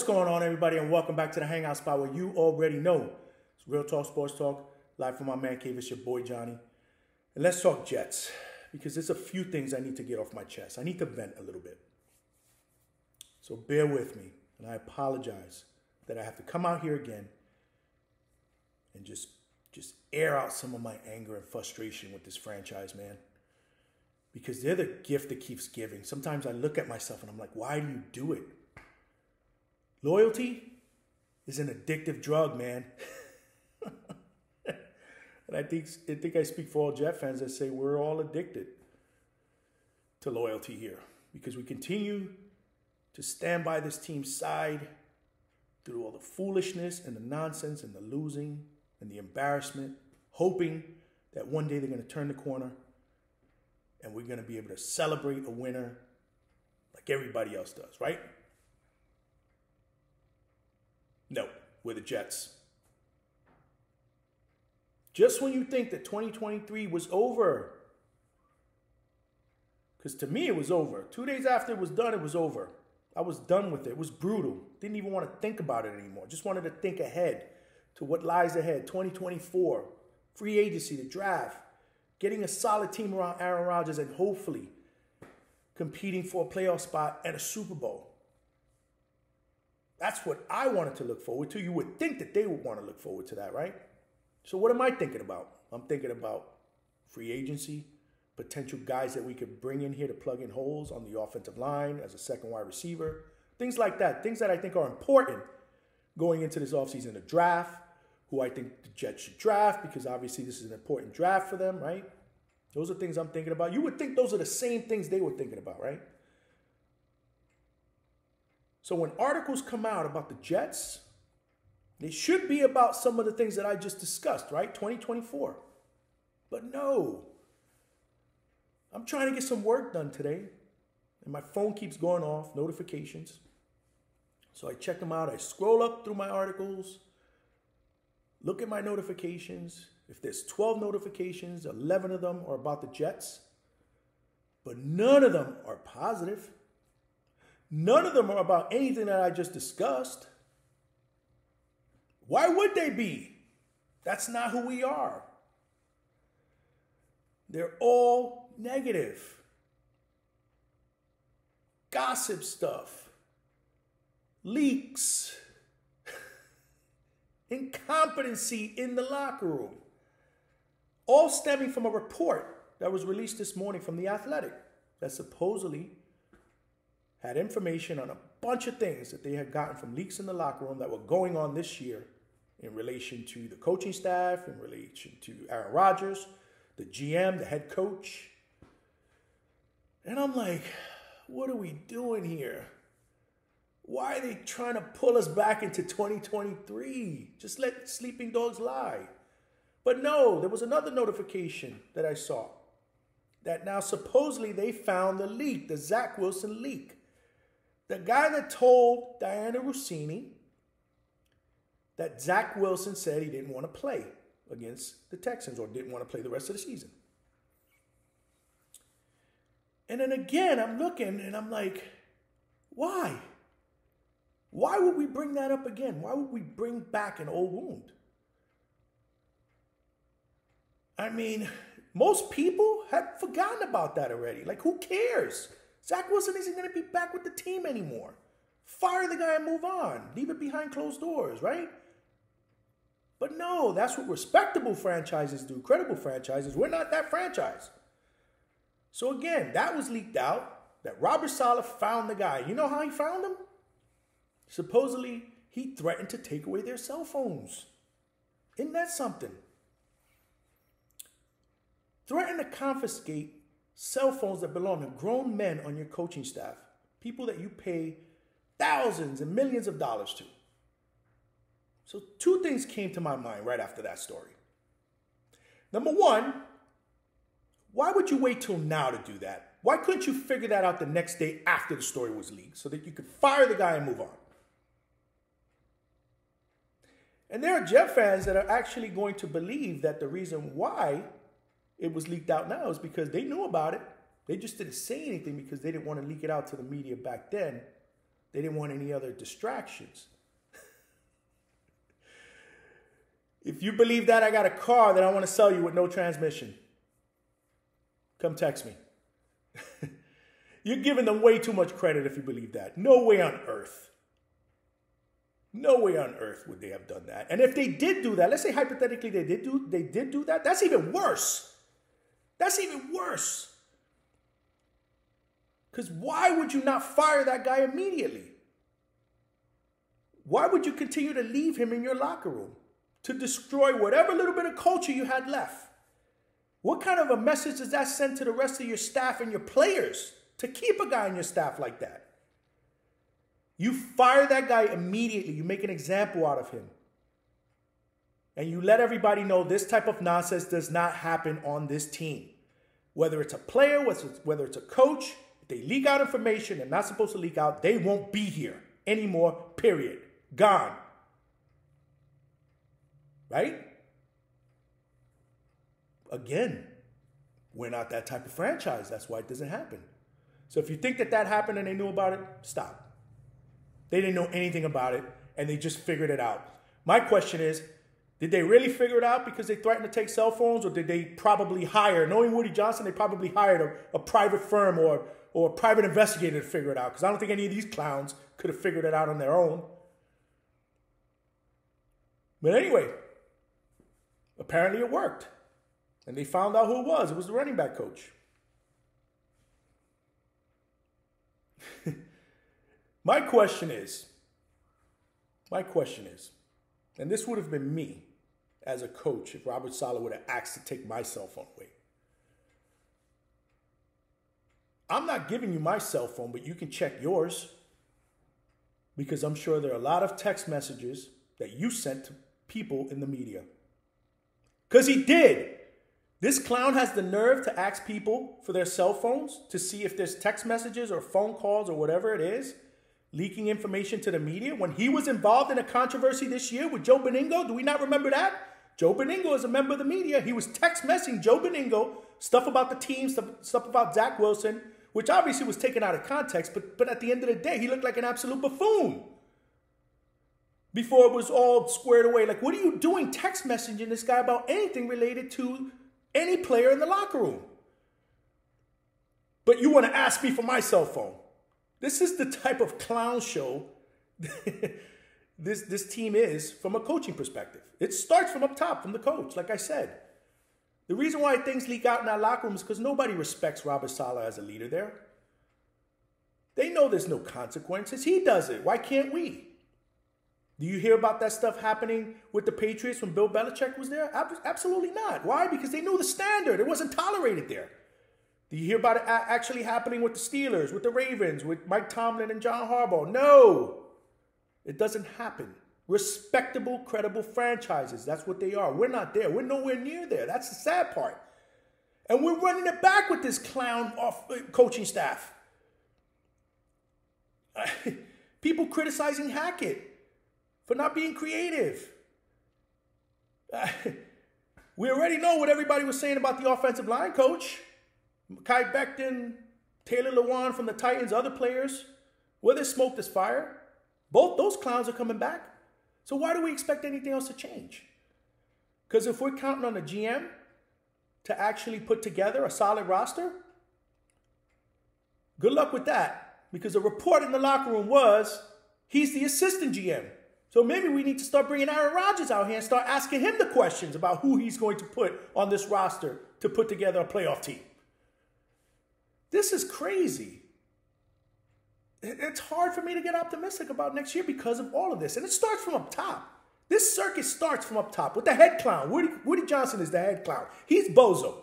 What's going on, everybody, and welcome back to the Hangout Spot where you already know it's Real Talk Sports Talk, live from my man cave. It's your boy Johnny. And let's talk Jets, because there's a few things I need to get off my chest. I need to vent a little bit. So bear with me, and I apologize that I have to come out here again and just air out some of my anger and frustration with this franchise, man. Because they're the gift that keeps giving. Sometimes I look at myself and I'm like, why do you do it? Loyalty is an addictive drug, man. And I think I speak for all Jet fans that say we're all addicted to loyalty here, because we continue to stand by this team's side through all the foolishness and the nonsense and the losing and the embarrassment, hoping that one day they're going to turn the corner and we're going to be able to celebrate a winner like everybody else does, right? No, we're the Jets. Just when you think that 2023 was over, because to me it was over. 2 days after it was done, it was over. I was done with it. It was brutal. Didn't even want to think about it anymore. Just wanted to think ahead to what lies ahead. 2024, free agency, the draft, getting a solid team around Aaron Rodgers, and hopefully competing for a playoff spot and a Super Bowl. That's what I wanted to look forward to. You would think that they would want to look forward to that, right? So what am I thinking about? I'm thinking about free agency, potential guys that we could bring in here to plug in holes on the offensive line as a second wide receiver, things like that, things that I think are important going into this offseason. The draft, who I think the Jets should draft, because obviously this is an important draft for them, right? Those are things I'm thinking about. You would think those are the same things they were thinking about, right? So when articles come out about the Jets, they should be about some of the things that I just discussed, right? 2024. But no. I'm trying to get some work done today, and my phone keeps going off, notifications. So I check them out. I scroll up through my articles, look at my notifications. If there's 12 notifications, 11 of them are about the Jets, but none of them are positive. None of them are about anything that I just discussed. Why would they be? That's not who we are. They're all negative. Gossip stuff. Leaks. Incompetency in the locker room. All stemming from a report that was released this morning from The Athletic that supposedly had information on a bunch of things that they had gotten from leaks in the locker room that were going on this year in relation to the coaching staff, in relation to Aaron Rodgers, the GM, the head coach. And I'm like, what are we doing here? Why are they trying to pull us back into 2023? Just let sleeping dogs lie. But no, there was another notification that I saw that now supposedly they found the leak, the Zack Wilson leak. The guy that told Diana Rossini that Zack Wilson said he didn't want to play against the Texans, or didn't want to play the rest of the season. And then again, I'm looking and I'm like, why? Why would we bring that up again? Why would we bring back an old wound? I mean, most people have forgotten about that already. Like, who cares? Zack Wilson isn't going to be back with the team anymore. Fire the guy and move on. Leave it behind closed doors, right? But no, that's what respectable franchises do, credible franchises. We're not that franchise. So again, that was leaked out, that Robert Saleh found the guy. You know how he found him? Supposedly, he threatened to take away their cell phones. Isn't that something? Threaten to confiscate cell phones that belong to grown men on your coaching staff, people that you pay thousands and millions of dollars to. So two things came to my mind right after that story. Number one, why would you wait till now to do that? Why couldn't you figure that out the next day after the story was leaked so that you could fire the guy and move on? And there are Jet fans that are actually going to believe that the reason why it was leaked out now is because they knew about it. They just didn't say anything because they didn't want to leak it out to the media back then They didn't want any other distractions. If you believe that I got a car that I want to sell you with no transmission, come text me. You're giving them way too much credit if you believe that. No way on earth. No way on earth would they have done that. And if they did do that, let's say hypothetically they did do that, that's even worse. That's even worse. Because why would you not fire that guy immediately? Why would you continue to leave him in your locker room to destroy whatever little bit of culture you had left? What kind of a message does that send to the rest of your staff and your players to keep a guy on your staff like that? You fire that guy immediately. You make an example out of him. And you let everybody know this type of nonsense does not happen on this team. Whether it's a player, whether it's a coach, if they leak out information they're not supposed to leak out, they won't be here anymore, period. Gone. Right? Again, we're not that type of franchise. That's why it doesn't happen. So if you think that that happened and they knew about it, stop. They didn't know anything about it, and they just figured it out. My question is, did they really figure it out because they threatened to take cell phones, or did they probably hire, knowing Woody Johnson, they probably hired a private firm or a private investigator to figure it out? Because I don't think any of these clowns could have figured it out on their own. But anyway, apparently it worked. And they found out who it was. It was the running back coach. My question is, and this would have been me as a coach if Robert Saleh would have asked to take my cell phone away. I'm not giving you my cell phone, but you can check yours, because I'm sure there are a lot of text messages that you sent to people in the media. Because he did. This clown has the nerve to ask people for their cell phones to see if there's text messages or phone calls or whatever it is, leaking information to the media. When he was involved in a controversy this year with Joe Beningo, do we not remember that? Joe Beningo is a member of the media. He was text messaging Joe Beningo stuff about the team, stuff about Zack Wilson, which obviously was taken out of context, but at the end of the day, he looked like an absolute buffoon. Before it was all squared away. Like, what are you doing text messaging this guy about anything related to any player in the locker room? But you want to ask me for my cell phone. This is the type of clown show this team is from a coaching perspective. It starts from up top, from the coach, like I said. The reason why things leak out in that locker room is because nobody respects Robert Saleh as a leader there. They know there's no consequences. He does it. Why can't we? Do you hear about that stuff happening with the Patriots when Bill Belichick was there? Absolutely not. Why? Because they knew the standard. It wasn't tolerated there. Do you hear about it actually happening with the Steelers, with the Ravens, with Mike Tomlin and John Harbaugh? No. It doesn't happen. Respectable, credible franchises. That's what they are. We're not there. We're nowhere near there. That's the sad part. And we're running it back with this clown off coaching staff. People criticizing Hackett for not being creative. We already know what everybody was saying about the offensive line coach. Kai Becton, Taylor Lewan from the Titans, other players. Where there's smoke, there's fire. Both those clowns are coming back. So why do we expect anything else to change? Because if we're counting on the GM to actually put together a solid roster, good luck with that. Because the report in the locker room was he's the assistant GM. So maybe we need to start bringing Aaron Rodgers out here and start asking him the questions about who he's going to put on this roster to put together a playoff team. This is crazy. It's hard for me to get optimistic about next year because of all of this. And it starts from up top. This circus starts from up top with the head clown. Woody Johnson is the head clown. He's bozo.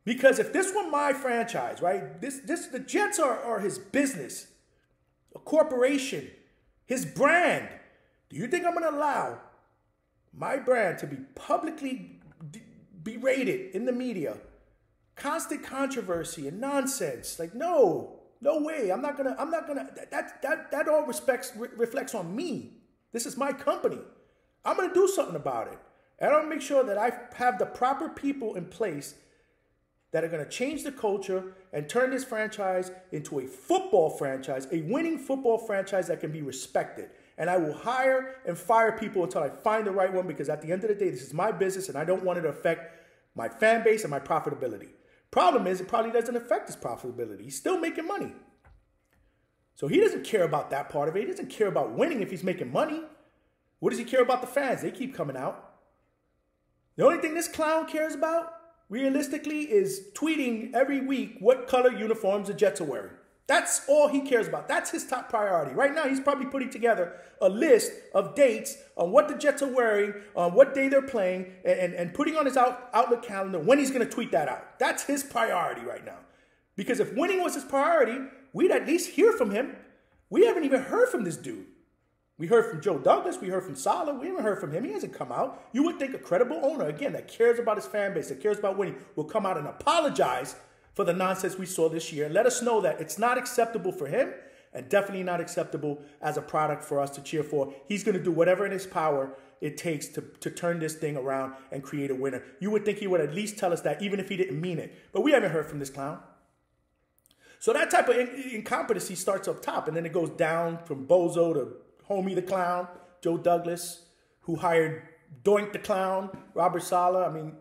Because if this were my franchise, right, the Jets are his business, a corporation, his brand. Do you think I'm going to allow my brand to be publicly berated in the media? Constant controversy and nonsense. Like, no way. I'm not gonna, that all reflects on me. This is my company. I'm gonna do something about it. And I'm gonna make sure that I have the proper people in place that are going to change the culture and turn this franchise into a football franchise, a winning football franchise that can be respected. And I will hire and fire people until I find the right one, because at the end of the day, this is my business and I don't want it to affect my fan base and my profitability. Problem is, it probably doesn't affect his profitability. He's still making money. So he doesn't care about that part of it. He doesn't care about winning if he's making money. What does he care about the fans? They keep coming out. The only thing this clown cares about, realistically, is tweeting every week what color uniforms the Jets are wearing. That's all he cares about. That's his top priority. Right now, he's probably putting together a list of dates on what the Jets are wearing, on what day they're playing, and putting on his Outlook calendar when he's going to tweet that out. That's his priority right now. Because if winning was his priority, we'd at least hear from him. We haven't even heard from this dude. We heard from Joe Douglas. We heard from Saleh. We haven't heard from him. He hasn't come out. You would think a credible owner, again, that cares about his fan base, that cares about winning, will come out and apologize for the nonsense we saw this year. Let us know that it's not acceptable for him and definitely not acceptable as a product for us to cheer for. He's going to do whatever in his power it takes to turn this thing around and create a winner. You would think he would at least tell us that, even if he didn't mean it. But we haven't heard from this clown. So that type of incompetency starts up top, and then it goes down from Bozo to Homie the Clown, Joe Douglas, who hired Doink the Clown, Robert Saleh. I mean,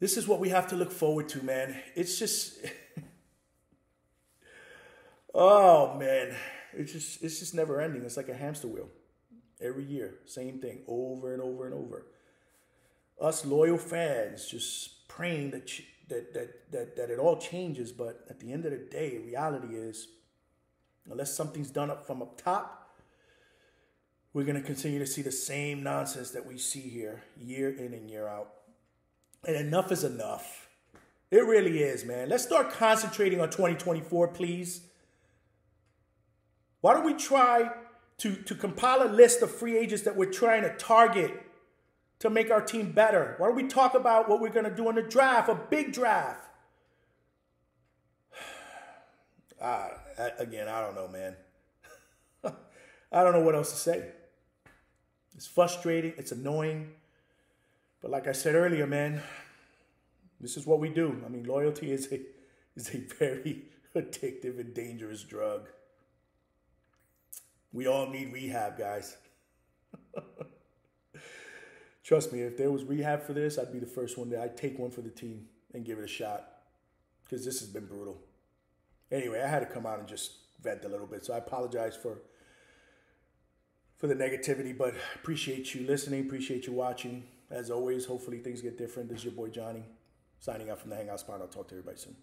this is what we have to look forward to, man. It's just, oh, man. It's just never ending. It's like a hamster wheel. Every year, same thing, over and over and over. Us loyal fans just praying that it all changes, but at the end of the day, reality is, unless something's done up from up top, we're going to continue to see the same nonsense that we see here year in and year out. And enough is enough. It really is, man. Let's start concentrating on 2024, please. Why don't we try to compile a list of free agents that we're trying to target to make our team better? Why don't we talk about what we're going to do in the draft, a big draft? Again, I don't know, man. I don't know what else to say. It's frustrating. It's annoying. But like I said earlier, man, this is what we do. I mean, loyalty is a very addictive and dangerous drug. We all need rehab, guys. Trust me, if there was rehab for this, I'd be the first one I'd take one for the team and give it a shot, because this has been brutal. Anyway, I had to come out and just vent a little bit, so I apologize for the negativity, but appreciate you listening, appreciate you watching. As always, hopefully things get different. This is your boy Johnny, signing out from the Hangout Spot. I'll talk to everybody soon.